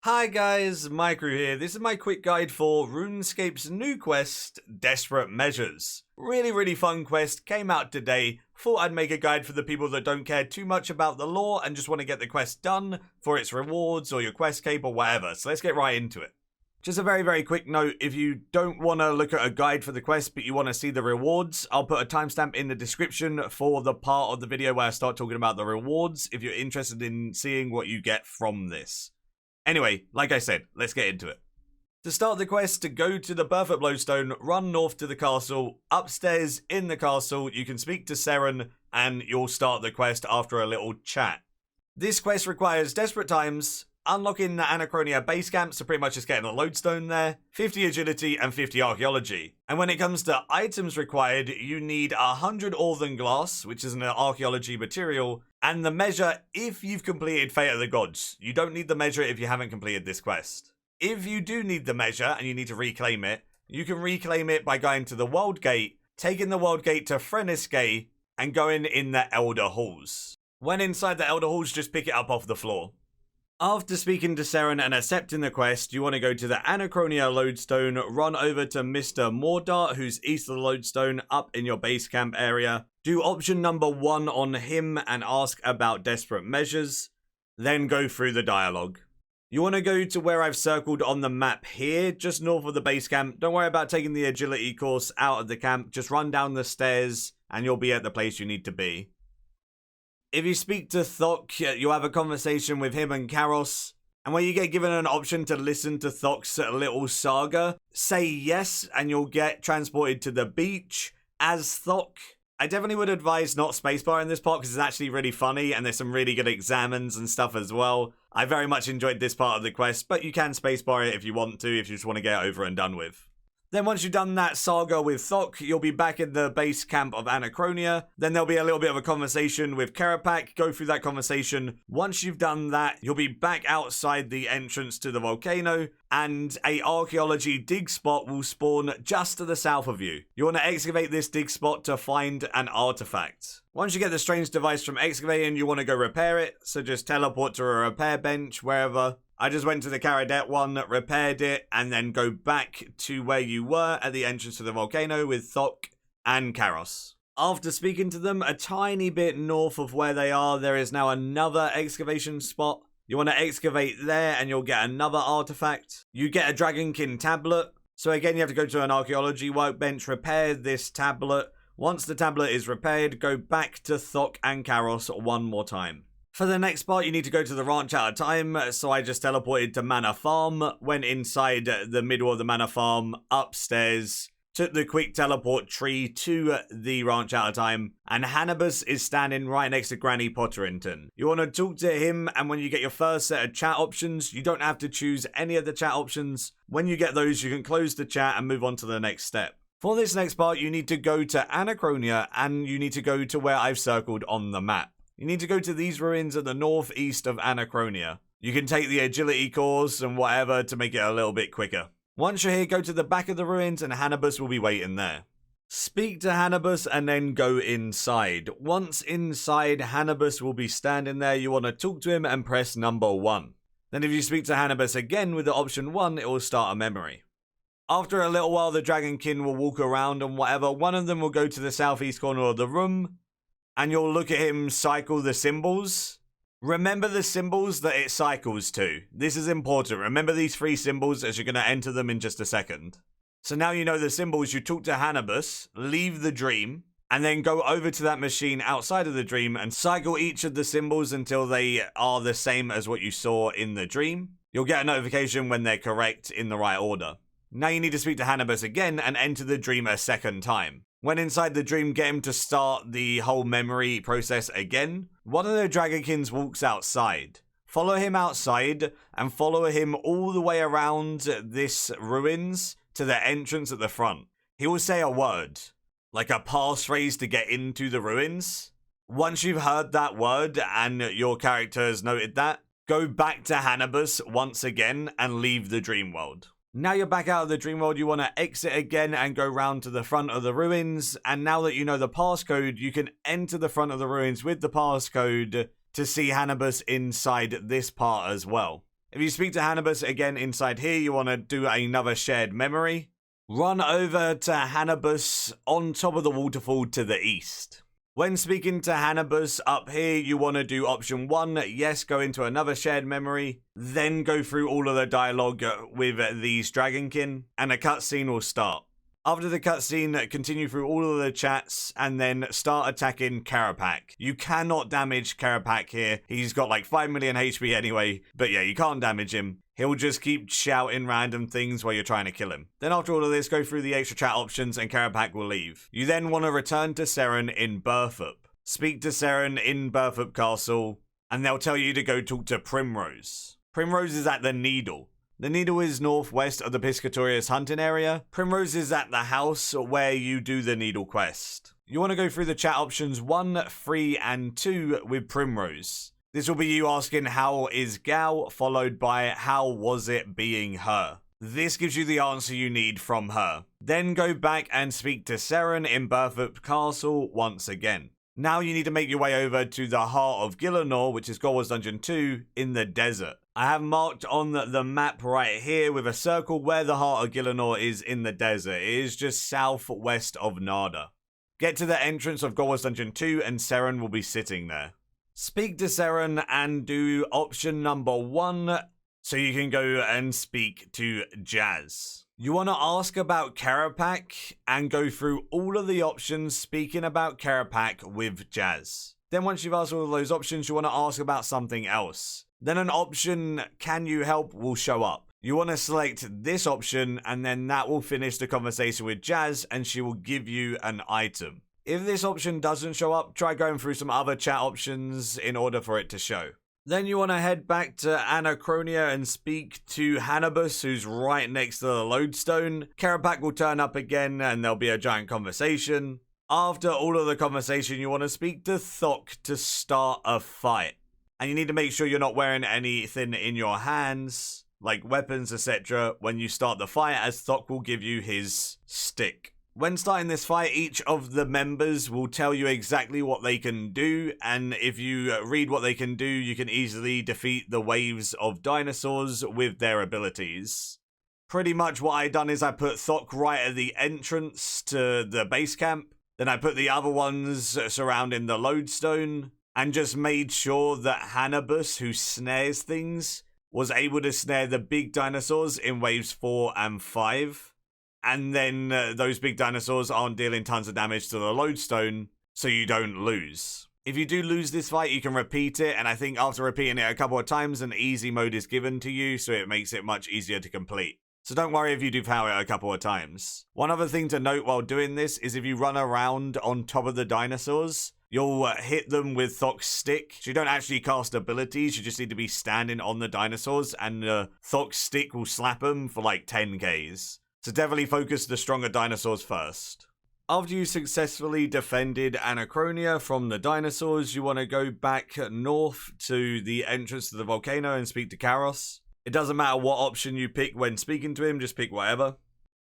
Hi guys, Maikeru here. This is my quick guide for Runescape's new quest, Desperate Measures. Really fun quest, came out today. Thought I'd make a guide for the people that don't care too much about the lore and just want to get the quest done for its rewards or your quest cape or whatever. So let's get right into it. Just a very quick note, if you don't want to look at a guide for the quest but you want to see the rewards, I'll put a timestamp in the description for the part of the video where I start talking about the rewards if you're interested in seeing what you get from this. Anyway, like I said, let's get into it. To start the quest, to go to the Birth at Lodestone, run north to the castle. Upstairs in the castle, you can speak to Seren and you'll start the quest after a little chat. This quest requires Desperate Times, unlocking the Anachronia base camp, so pretty much just getting a lodestone there, 50 agility and 50 archaeology. And when it comes to items required, you need 100 Orthen glass, which is an archaeology material, and the measure if you've completed Fate of the Gods. You don't need the measure if you haven't completed this quest. If you do need the measure and you need to reclaim it, you can reclaim it by going to the World Gate, taking the World Gate to Runescape, and going in the Elder Halls. When inside the Elder Halls, just pick it up off the floor. After speaking to Seren and accepting the quest, you want to go to the Anachronia Lodestone, run over to Mr. Mordart, who's east of the Lodestone, up in your base camp area. Do option number 1 on him and ask about Desperate Measures. Then go through the dialogue. You want to go to where I've circled on the map here, just north of the base camp. Don't worry about taking the agility course out of the camp. Just run down the stairs and you'll be at the place you need to be. If you speak to Thok, you'll have a conversation with him and Karos, and when you get given an option to listen to Thok's little saga, say yes and you'll get transported to the beach as Thok. I definitely would advise not spacebar in this part because it's actually really funny and there's some really good examines and stuff as well. I very much enjoyed this part of the quest, but you can spacebar it if you want to, if you just want to get it over and done with. Then once you've done that saga with Thok, you'll be back in the base camp of Anachronia. Then there'll be a little bit of a conversation with Kerapac. Go through that conversation. Once you've done that, you'll be back outside the entrance to the volcano, and a archaeology dig spot will spawn just to the south of you. You want to excavate this dig spot to find an artifact. Once you get the strange device from excavating, you want to go repair it, so just teleport to a repair bench wherever. I just went to the Kerapac one, repaired it, and then go back to where you were at the entrance to the volcano with Thok and Karos. After speaking to them, a tiny bit north of where they are, there is now another excavation spot. You want to excavate there and you'll get another artifact. You get a Dragonkin tablet. So again, you have to go to an archaeology workbench, repair this tablet. Once the tablet is repaired, go back to Thok and Karos one more time. For the next part, you need to go to the ranch out of time, so I just teleported to Manor Farm, went inside the middle of the Manor Farm, upstairs, took the quick teleport tree to the ranch out of time, and Hannibus is standing right next to Granny Potterington. You want to talk to him, and when you get your first set of chat options, you don't have to choose any of the chat options. When you get those, you can close the chat and move on to the next step. For this next part, you need to go to Anachronia, and you need to go to where I've circled on the map. You need to go to these ruins at the northeast of Anachronia. You can take the agility course and whatever to make it a little bit quicker. Once you're here, go to the back of the ruins and Hannibus will be waiting there. Speak to Hannibus and then go inside. Once inside, Hannibus will be standing there. You want to talk to him and press number 1. Then if you speak to Hannibus again with the option 1, it will start a memory. After a little while, the Dragonkin will walk around and whatever. One of them will go to the southeast corner of the room. And you'll look at him cycle the symbols. Remember the symbols that it cycles to. This is important. Remember these 3 symbols as you're going to enter them in just a second. So now you know the symbols. You talk to Hannibus, leave the dream, and then go over to that machine outside of the dream and cycle each of the symbols until they are the same as what you saw in the dream. You'll get a notification when they're correct in the right order. Now you need to speak to Hannibus again and enter the dream a second time. When inside the dream, get him to start the whole memory process again. One of the Dragonkins walks outside. Follow him outside and follow him all the way around this ruins to the entrance at the front. He will say a word, like a passphrase to get into the ruins. Once you've heard that word and your character has noted that, go back to Hannibus once again and leave the dream world. Now you're back out of the dream world, you want to exit again and go round to the front of the ruins. And now that you know the passcode, you can enter the front of the ruins with the passcode to see Hannibus inside this part as well. If you speak to Hannibus again inside here, you want to do another shared memory. Run over to Hannibus on top of the waterfall to the east. When speaking to Hannibus up here, you want to do option 1, yes, go into another shared memory, then go through all of the dialogue with these dragonkin, and a cutscene will start. After the cutscene, continue through all of the chats and then start attacking Kerapac. You cannot damage Kerapac here. He's got like 5 million HP anyway, but yeah, you can't damage him. He'll just keep shouting random things while you're trying to kill him. Then after all of this, go through the extra chat options and Kerapac will leave. You then want to return to Seren in Berthup. Speak to Seren in Berthup Castle, and they'll tell you to go talk to Primrose. Primrose is at the Needle. The Needle is northwest of the Piscatorius hunting area. Primrose is at the house where you do the Needle quest. You want to go through the chat options 1, 3, and 2 with Primrose. This will be you asking how is Gal, followed by how was it being her. This gives you the answer you need from her. Then go back and speak to Seren in Berthup Castle once again. Now you need to make your way over to the heart of Gielinor, which is God Wars Dungeon 2, in the desert. I have marked on the map right here with a circle where the heart of Gielinor is in the desert. It is just southwest of Nada. Get to the entrance of God Wars Dungeon 2 and Seren will be sitting there. Speak to Seren and do option number 1 so you can go and speak to Jazz. You want to ask about Kerapac and go through all of the options speaking about Kerapac with Jazz. Then once you've asked all of those options, you want to ask about something else. Then an option, can you help, will show up. You want to select this option and then that will finish the conversation with Jazz and she will give you an item. If this option doesn't show up, try going through some other chat options in order for it to show. Then you want to head back to Anachronia and speak to Hannibus, who's right next to the lodestone. Kerapac will turn up again and there'll be a giant conversation. After all of the conversation, you want to speak to Thok to start a fight. And you need to make sure you're not wearing anything in your hands, like weapons, etc. when you start the fight, as Thok will give you his stick. When starting this fight, each of the members will tell you exactly what they can do, and if you read what they can do, you can easily defeat the waves of dinosaurs with their abilities. Pretty much what I done is I put Thok right at the entrance to the base camp, then I put the other ones surrounding the lodestone, and just made sure that Hannibus, who snares things, was able to snare the big dinosaurs in waves 4 and 5. And then those big dinosaurs aren't dealing tons of damage to the lodestone, so you don't lose. If you do lose this fight, you can repeat it, and I think after repeating it a couple of times, an easy mode is given to you, so it makes it much easier to complete. So don't worry if you do fail it a couple of times. One other thing to note while doing this is if you run around on top of the dinosaurs, you'll hit them with Thok's stick. So you don't actually cast abilities, you just need to be standing on the dinosaurs, and Thok's stick will slap them for like 10Ks. So definitely focus the stronger dinosaurs first. After you successfully defended Anachronia from the dinosaurs, you want to go back north to the entrance to the volcano and speak to Karos. It doesn't matter what option you pick when speaking to him, just pick whatever.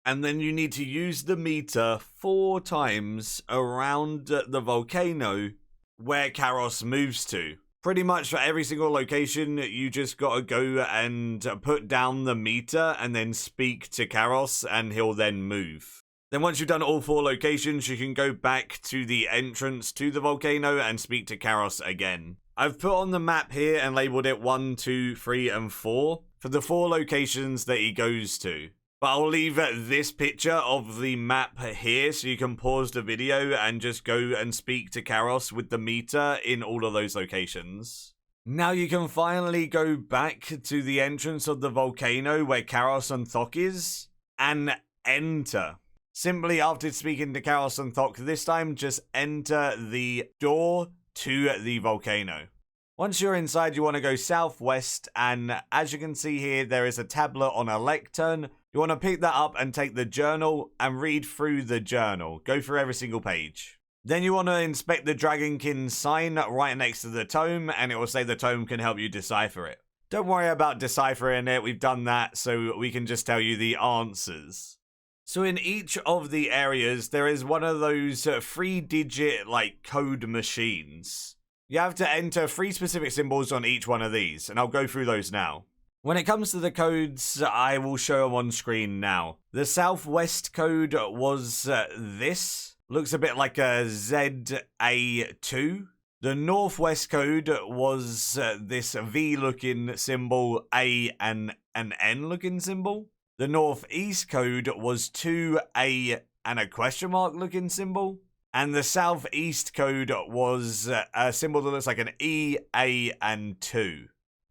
And then you need to use the meter 4 times around the volcano where Karos moves to. Pretty much for every single location, you just gotta go and put down the meter and then speak to Karos and he'll then move. Then once you've done all 4 locations, you can go back to the entrance to the volcano and speak to Karos again. I've put on the map here and labeled it 1, 2, 3, and 4 for the 4 locations that he goes to. But I'll leave this picture of the map here so you can pause the video and just go and speak to Karos with the meter in all of those locations. Now you can finally go back to the entrance of the volcano where Karos and Thok is and enter. Simply after speaking to Karos and Thok this time, just enter the door to the volcano. Once you're inside, you want to go southwest, and as you can see here, there is a tablet on a lectern. You want to pick that up and take the journal and read through the journal. Go through every single page. Then you want to inspect the Dragonkin sign right next to the tome, and it will say the tome can help you decipher it. Don't worry about deciphering it, we've done that, so we can just tell you the answers. So in each of the areas, there is one of those 3-digit code machines. You have to enter 3 specific symbols on each one of these, and I'll go through those now. When it comes to the codes, I will show them on screen now. The southwest code was this. Looks a bit like a ZA2. The northwest code was this V-looking symbol, A and an N-looking symbol. The northeast code was 2A and a question mark looking symbol. And the southeast code was a symbol that looks like an E, A, and 2.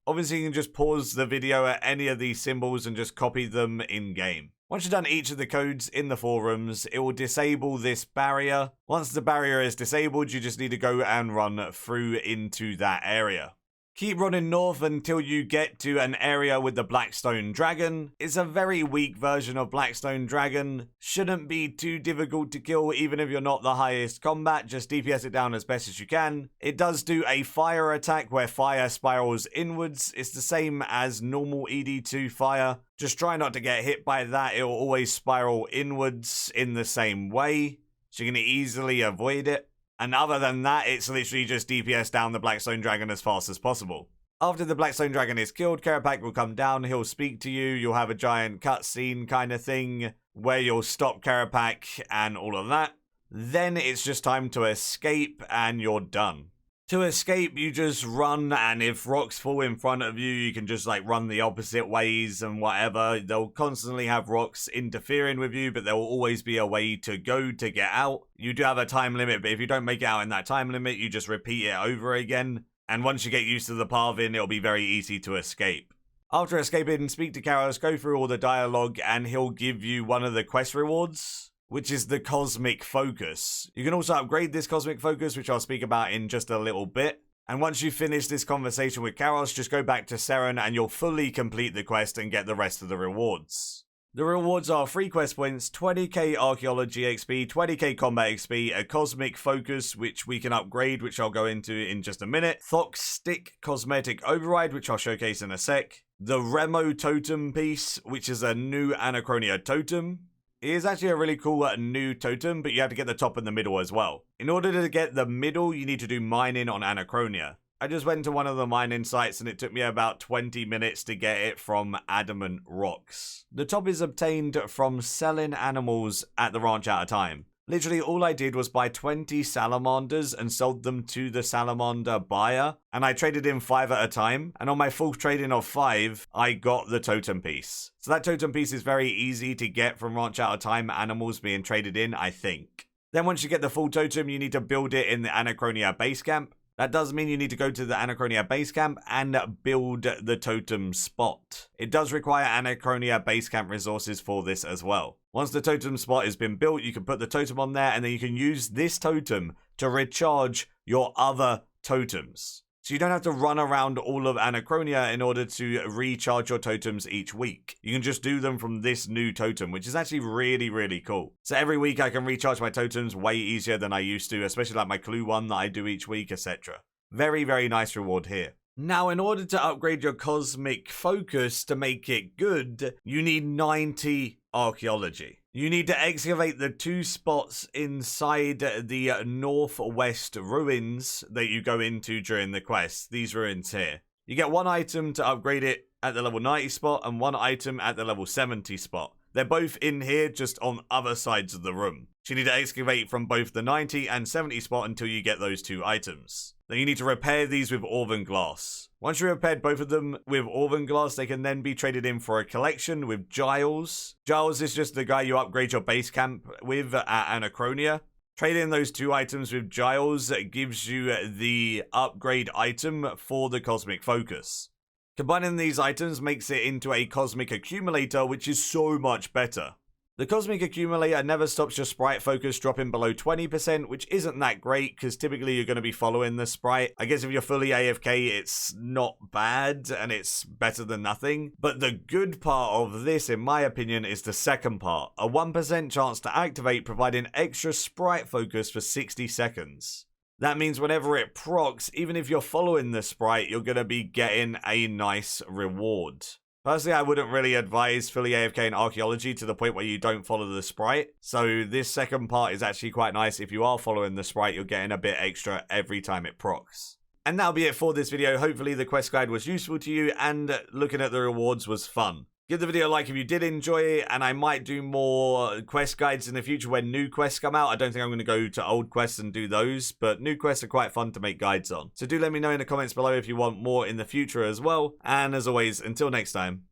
Obviously, you can just pause the video at any of these symbols and just copy them in-game. Once you've done each of the codes in the forums, it will disable this barrier. Once the barrier is disabled, you just need to go and run through into that area. Keep running north until you get to an area with the Blackstone Dragon. It's a very weak version of Blackstone Dragon. Shouldn't be too difficult to kill even if you're not the highest combat. Just DPS it down as best as you can. It does do a fire attack where fire spirals inwards. It's the same as normal ED2 fire. Just try not to get hit by that. It will always spiral inwards in the same way. So you can easily avoid it. And other than that, it's literally just DPS down the Blackstone Dragon as fast as possible. After the Blackstone Dragon is killed, Kerapac will come down, he'll speak to you, you'll have a giant cutscene kind of thing, where you'll stop Kerapac and all of that. Then it's just time to escape, and you're done. To escape, you just run, and if rocks fall in front of you, you can just run the opposite ways and whatever. They'll constantly have rocks interfering with you, but there will always be a way to go to get out. You do have a time limit, but if you don't make it out in that time limit, you just repeat it over again. And once you get used to the pathing, it'll be very easy to escape. After escaping, speak to Karos, go through all the dialogue, and he'll give you one of the quest rewards, which is the Cosmic Focus. You can also upgrade this Cosmic Focus, which I'll speak about in just a little bit. And once you finish this conversation with Karos, just go back to Seren and you'll fully complete the quest and get the rest of the rewards. The rewards are 3 quest points, 20k Archaeology XP, 20k Combat XP, a Cosmic Focus, which we can upgrade, which I'll go into in just a minute, Thox Stick Cosmetic Override, which I'll showcase in a sec, the Remo Totem piece, which is a new Anachronia totem. It is actually a really cool new totem, but you have to get the top and the middle as well. In order to get the middle, you need to do mining on Anachronia. I just went to one of the mining sites and it took me about 20 minutes to get it from adamant rocks. The top is obtained from selling animals at the ranch at a time. Literally all I did was buy 20 salamanders and sold them to the salamander buyer, and I traded in 5 at a time, and on my full trading of 5, I got the totem piece. So that totem piece is very easy to get from ranch at a time, animals being traded in, I think. Then once you get the full totem, you need to build it in the Anachronia base camp. That does mean you need to go to the Anachronia base camp and build the totem spot. It does require Anachronia base camp resources for this as well. Once the totem spot has been built, you can put the totem on there and then you can use this totem to recharge your other totems. So you don't have to run around all of Anachronia in order to recharge your totems each week. You can just do them from this new totem, which is actually really, really cool. So every week I can recharge my totems way easier than I used to, especially like my clue one that I do each week, etc. Very, very nice reward here. Now, in order to upgrade your Cosmic Focus to make it good, you need 90 Archaeology. You need to excavate the 2 spots inside the northwest ruins that you go into during the quest. These ruins here. You get 1 item to upgrade it at the level 90 spot and 1 item at the level 70 spot. They're both in here, just on other sides of the room. So you need to excavate from both the 90 and 70 spot until you get those 2 items. Then you need to repair these with Orvan Glass. Once you repaired both of them with Orvan Glass, they can then be traded in for a collection with Giles. Giles is just the guy you upgrade your base camp with at Anachronia. Trading those 2 items with Giles gives you the upgrade item for the Cosmic Focus. Combining these items makes it into a Cosmic Accumulator, which is so much better. The Cosmic Accumulator never stops your sprite focus dropping below 20%, which isn't that great because typically you're going to be following the sprite. I guess if you're fully AFK, it's not bad and it's better than nothing. But the good part of this, in my opinion, is the second part. A 1% chance to activate, providing extra sprite focus for 60 seconds. That means whenever it procs, even if you're following the sprite, you're going to be getting a nice reward. Personally, I wouldn't really advise fully AFK in Archaeology to the point where you don't follow the sprite. So this second part is actually quite nice. If you are following the sprite, you're getting a bit extra every time it procs. And that'll be it for this video. Hopefully the quest guide was useful to you and looking at the rewards was fun. Give the video a like if you did enjoy it, and I might do more quest guides in the future when new quests come out. I don't think I'm going to go to old quests and do those, but new quests are quite fun to make guides on. So do let me know in the comments below if you want more in the future as well. And as always, until next time,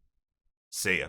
see ya.